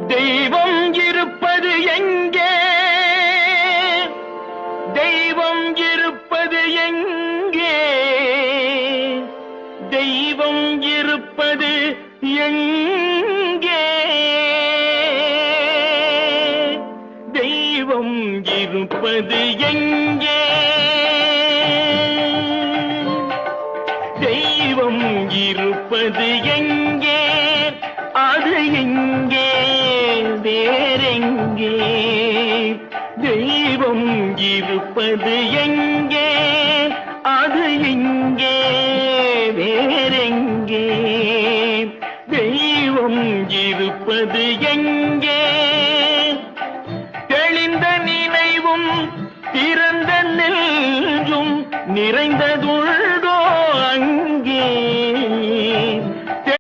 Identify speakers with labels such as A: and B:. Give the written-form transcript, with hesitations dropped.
A: தெய்வம் இருப்பது எங்கே? தெய்வம் இருப்பது எங்கே? தெய்வம் இருப்பது எங்கே? தெய்வம் இருப்பது எங்கே? தெய்வம் இருப்பது எங்கே? அது எங்கே? வேறெங்கே? தெய்வம் இருப்பது எங்கே? அது எங்கே? வேறெங்கே? தெய்வம் இருப்பது எங்கே? தெளிந்த நினைவும் திறந்த நெஞ்சும் நிறைந்ததுள்ளோ அங்கே?